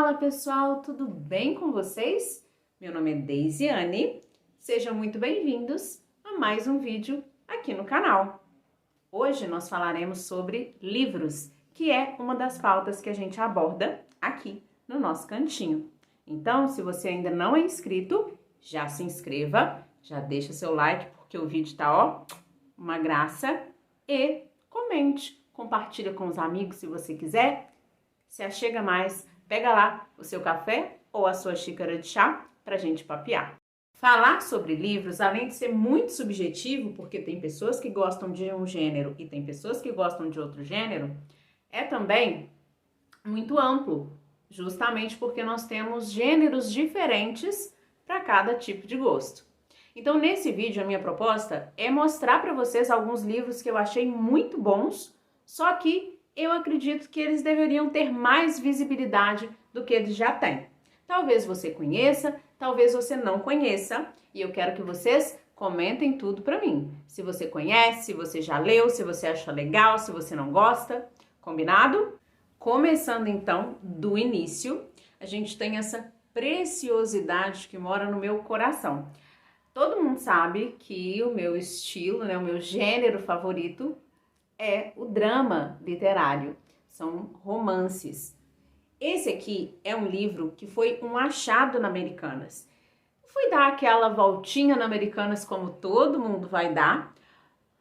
Fala pessoal, tudo bem com vocês? Meu nome é Deisiane, sejam muito bem-vindos a mais um vídeo aqui no canal. Hoje nós falaremos sobre livros, que é uma das pautas que a gente aborda aqui no nosso cantinho. Então, se você ainda não é inscrito, já se inscreva, já deixa seu like porque o vídeo tá, ó, uma graça, e comente, compartilha com os amigos se você quiser, se achega mais. Pega lá o seu café ou a sua xícara de chá para a gente papear. Falar sobre livros, além de ser muito subjetivo, porque tem pessoas que gostam de um gênero e tem pessoas que gostam de outro gênero, é também muito amplo, justamente porque nós temos gêneros diferentes para cada tipo de gosto. Então, nesse vídeo, a minha proposta é mostrar para vocês alguns livros que eu achei muito bons, só que eu acredito que eles deveriam ter mais visibilidade do que eles já têm. Talvez você conheça, talvez você não conheça, e eu quero que vocês comentem tudo para mim. Se você conhece, se você já leu, se você acha legal, se você não gosta, combinado? Começando então do início, a gente tem essa preciosidade que mora no meu coração. Todo mundo sabe que o meu estilo, o meu gênero favorito é o drama literário, são romances. Esse aqui é um livro que foi um achado na Americanas. Fui dar aquela voltinha na Americanas como todo mundo vai dar,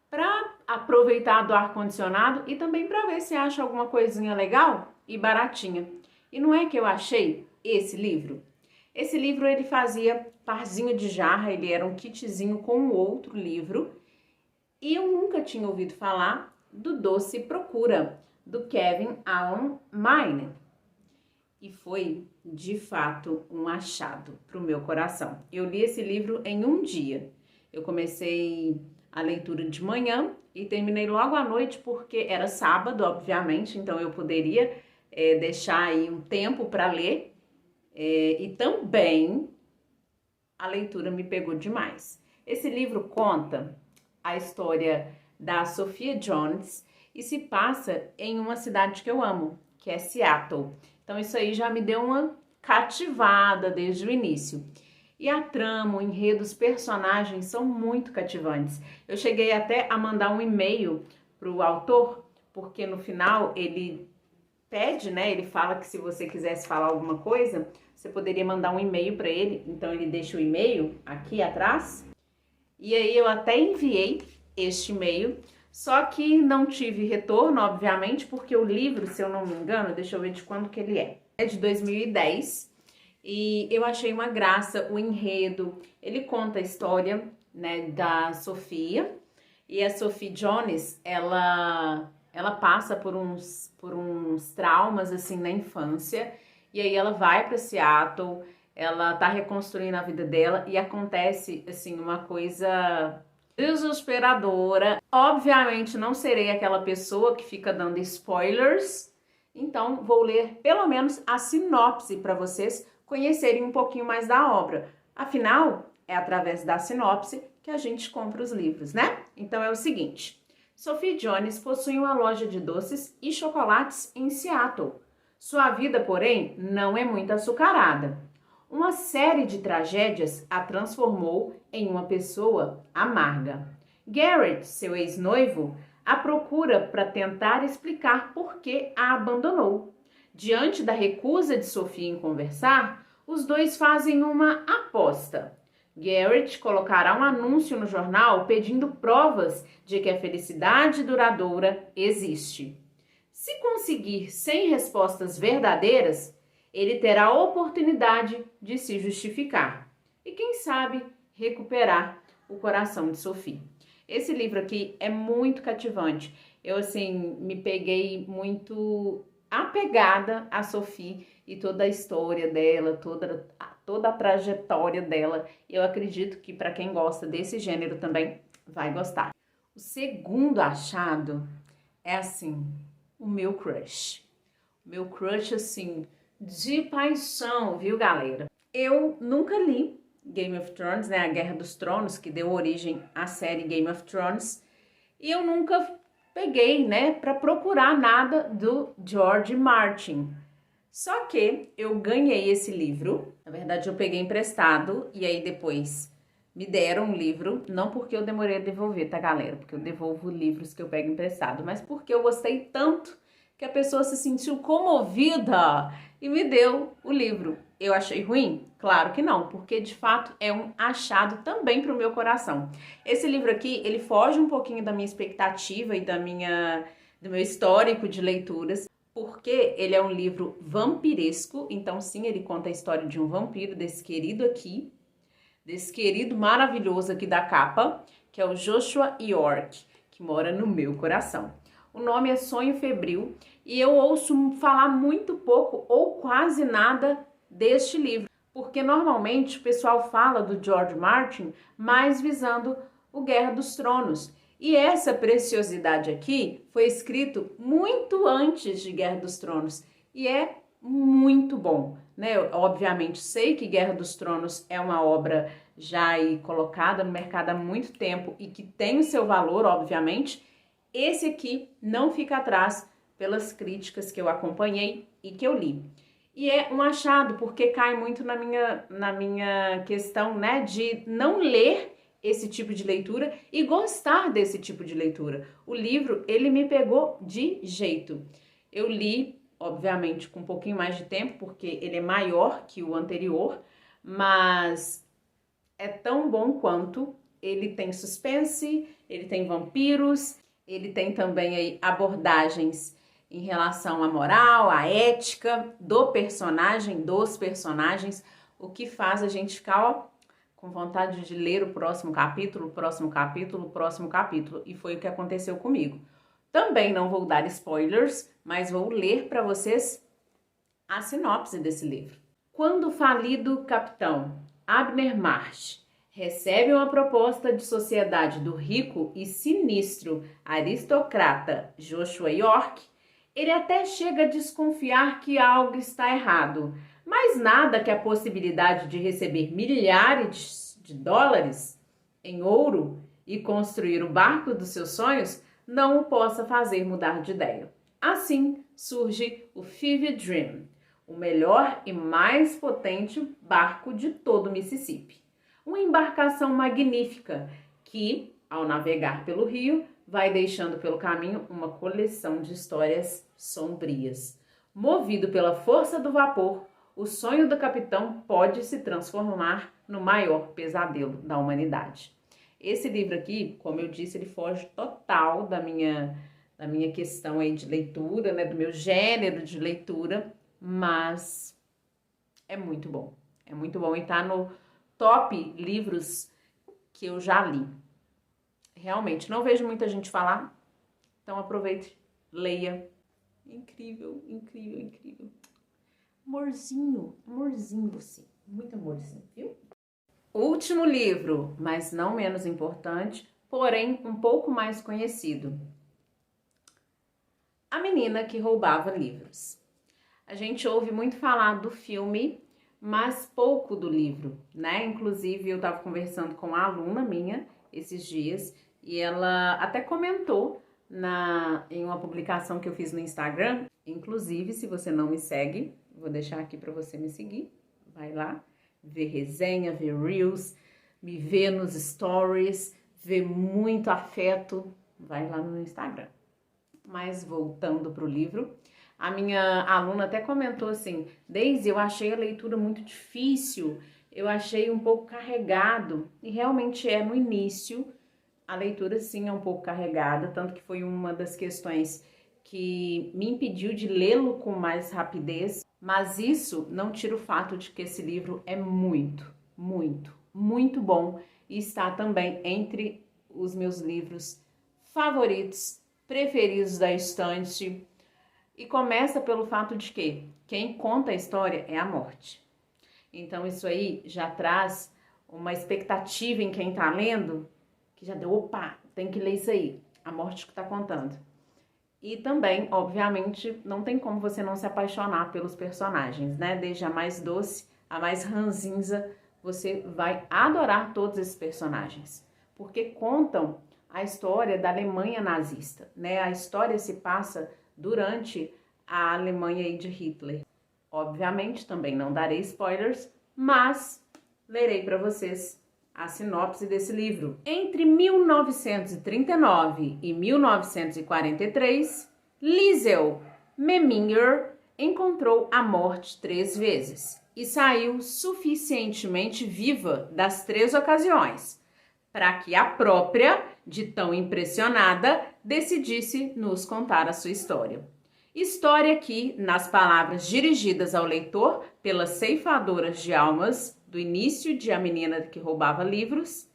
para aproveitar do ar-condicionado e também para ver se acha alguma coisinha legal e baratinha. E não é que eu achei esse livro? Esse livro ele fazia parzinho de jarra, ele era um kitzinho com outro livro, e eu nunca tinha ouvido falar do Doce Procura, do Kevin Allen Mine. E foi, de fato, um achado para o meu coração. Eu li esse livro em um dia. Eu comecei a leitura de manhã e terminei logo à noite, porque era sábado, obviamente, então eu poderia deixar aí um tempo para ler. E também a leitura me pegou demais. Esse livro conta a história da Sophia Jones e se passa em uma cidade que eu amo, que é Seattle. Então isso aí já me deu uma cativada desde o início. E a trama, o enredo, os personagens são muito cativantes. Eu cheguei até a mandar um e-mail para o autor, porque no final ele pede, ele fala que se você quisesse falar alguma coisa, você poderia mandar um e-mail para ele. Então ele deixa o e-mail aqui atrás. E aí eu até enviei este e-mail, só que não tive retorno, obviamente, porque o livro, se eu não me engano, deixa eu ver de quando que ele é de 2010, e eu achei uma graça o enredo. Ele conta a história, da Sophia, e a Sophie Jones, ela passa por uns traumas, assim, na infância, e aí ela vai para Seattle, ela tá reconstruindo a vida dela e acontece, assim, uma coisa desesperadora. Obviamente não serei aquela pessoa que fica dando spoilers, então vou ler pelo menos a sinopse para vocês conhecerem um pouquinho mais da obra. Afinal, é através da sinopse que a gente compra os livros, né? Então é o seguinte: Sophie Jones possui uma loja de doces e chocolates em Seattle. Sua vida, porém, não é muito açucarada. Uma série de tragédias a transformou em uma pessoa amarga. Garrett, seu ex-noivo, a procura para tentar explicar por que a abandonou. Diante da recusa de Sophie em conversar, os dois fazem uma aposta. Garrett colocará um anúncio no jornal pedindo provas de que a felicidade duradoura existe. Se conseguir 100 respostas verdadeiras, ele terá a oportunidade de se justificar e, quem sabe, recuperar o coração de Sophie. Esse livro aqui é muito cativante. Eu, assim, me peguei muito apegada a Sophie e toda a história dela, toda a trajetória dela. Eu acredito que para quem gosta desse gênero também vai gostar. O segundo achado é, assim, o meu crush. O meu crush, assim, de paixão, viu, galera? Eu nunca li Game of Thrones, a Guerra dos Tronos, que deu origem à série Game of Thrones, e eu nunca peguei, para procurar nada do George Martin. Só que eu ganhei esse livro, na verdade eu peguei emprestado e aí depois me deram um livro, não porque eu demorei a devolver, tá, galera? Porque eu devolvo livros que eu pego emprestado, mas porque eu gostei tanto que a pessoa se sentiu comovida e me deu o livro. Eu achei ruim? Claro que não, porque de fato é um achado também para o meu coração. Esse livro aqui, ele foge um pouquinho da minha expectativa e do meu histórico de leituras, porque ele é um livro vampiresco, então sim, ele conta a história de um vampiro, desse querido maravilhoso aqui da capa, que é o Joshua York, que mora no meu coração. O nome é Sonho Febril e eu ouço falar muito pouco ou quase nada deste livro, porque normalmente o pessoal fala do George Martin mais visando o Guerra dos Tronos. E essa preciosidade aqui foi escrito muito antes de Guerra dos Tronos e é muito bom, né? Eu, obviamente, sei que Guerra dos Tronos é uma obra já aí colocada no mercado há muito tempo e que tem o seu valor, obviamente. Esse aqui não fica atrás pelas críticas que eu acompanhei e que eu li. E é um achado, porque cai muito na minha questão, né, de não ler esse tipo de leitura e gostar desse tipo de leitura. O livro, ele me pegou de jeito. Eu li, obviamente, com um pouquinho mais de tempo, porque ele é maior que o anterior, mas é tão bom quanto. Ele tem suspense, ele tem vampiros, ele tem também aí abordagens em relação à moral, à ética do personagem, dos personagens, o que faz a gente ficar, ó, com vontade de ler o próximo capítulo, o próximo capítulo, o próximo capítulo. E foi o que aconteceu comigo. Também não vou dar spoilers, mas vou ler para vocês a sinopse desse livro. Quando o falido capitão Abner Marsh recebe uma proposta de sociedade do rico e sinistro aristocrata Joshua York, ele até chega a desconfiar que algo está errado, mas nada que a possibilidade de receber milhares de dólares em ouro e construir o barco dos seus sonhos não o possa fazer mudar de ideia. Assim surge o Fever Dream, o melhor e mais potente barco de todo o Mississippi. Uma embarcação magnífica que, ao navegar pelo rio, vai deixando pelo caminho uma coleção de histórias sombrias. Movido pela força do vapor, o sonho do capitão pode se transformar no maior pesadelo da humanidade. Esse livro aqui, como eu disse, ele foge total da minha questão aí de leitura, né, do meu gênero de leitura, mas é muito bom. É muito bom e tá no top livros que eu já li. Realmente, não vejo muita gente falar, então aproveite, leia. Incrível, incrível, incrível. Amorzinho, amorzinho você. Muito amorzinho, viu? Último livro, mas não menos importante, porém um pouco mais conhecido. A Menina que Roubava Livros. A gente ouve muito falar do filme, mas pouco do livro, né? Inclusive, eu estava conversando com uma aluna minha esses dias e ela até comentou em uma publicação que eu fiz no Instagram. Inclusive, se você não me segue, vou deixar aqui para você me seguir. Vai lá, ver resenha, ver reels, me ver nos stories, ver muito afeto. Vai lá no Instagram. Mas voltando para o livro, a minha aluna até comentou assim: Daisy, eu achei a leitura muito difícil, eu achei um pouco carregado. E realmente é, no início, a leitura sim é um pouco carregada, tanto que foi uma das questões que me impediu de lê-lo com mais rapidez. Mas isso não tira o fato de que esse livro é muito, muito, muito bom e está também entre os meus livros favoritos, preferidos da estante. E começa pelo fato de que quem conta a história é a morte. Então isso aí já traz uma expectativa em quem tá lendo, que já deu, opa, tem que ler isso aí, a morte que tá contando. E também, obviamente, não tem como você não se apaixonar pelos personagens, né? Desde a mais doce, a mais ranzinza, você vai adorar todos esses personagens. Porque contam a história da Alemanha nazista, né? A história se passa durante a Alemanha de Hitler. Obviamente, também não darei spoilers, mas lerei para vocês a sinopse desse livro. Entre 1939 e 1943, Liesel Meminger encontrou a morte 3 vezes e saiu suficientemente viva das 3 ocasiões para que a própria, de tão impressionada, decidisse nos contar a sua história. História que, nas palavras dirigidas ao leitor pelas ceifadoras de almas do início de A Menina que Roubava Livros,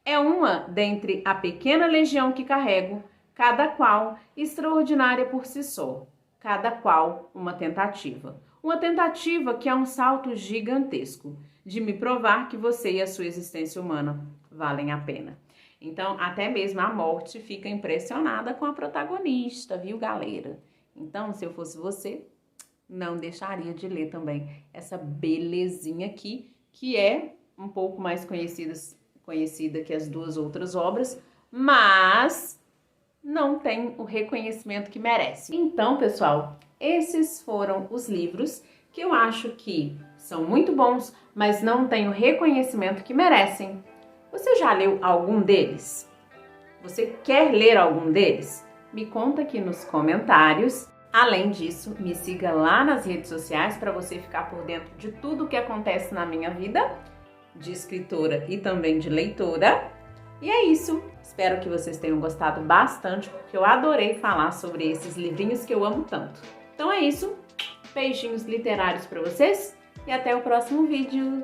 é uma dentre a pequena legião que carrego, cada qual extraordinária por si só, cada qual uma tentativa. Uma tentativa que é um salto gigantesco de me provar que você e a sua existência humana valem a pena. Então, até mesmo a morte fica impressionada com a protagonista, viu, galera? Então, se eu fosse você, não deixaria de ler também essa belezinha aqui, que é um pouco mais conhecida que as 2 outras obras, mas não tem o reconhecimento que merece. Então, pessoal, esses foram os livros que eu acho que são muito bons, mas não têm o reconhecimento que merecem. Você já leu algum deles? Você quer ler algum deles? Me conta aqui nos comentários. Além disso, me siga lá nas redes sociais para você ficar por dentro de tudo o que acontece na minha vida de escritora e também de leitora. E é isso. Espero que vocês tenham gostado bastante, porque eu adorei falar sobre esses livrinhos que eu amo tanto. Então é isso. Beijinhos literários para vocês e até o próximo vídeo.